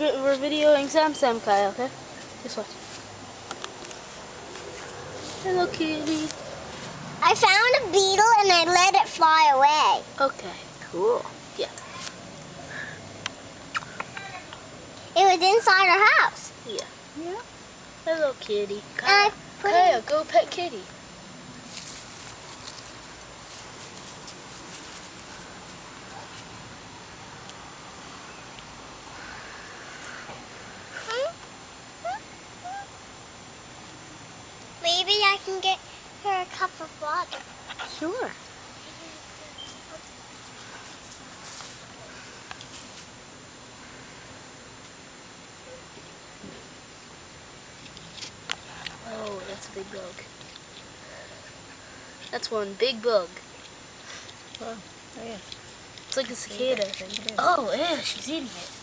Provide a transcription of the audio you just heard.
we're videoing Sam Kai, okay? Just watch. Hello, kitty. I found a beetle and I let it fly away. Okay, cool. Yeah. It was inside our house. Yeah. Yeah. Hello, kitty. I put Kaya, go pet kitty. Maybe I can get her a cup of water. Sure. Oh, that's a big bug. That's one big bug. Oh, yeah. It's like a cicada. Oh, yeah, she's eating it.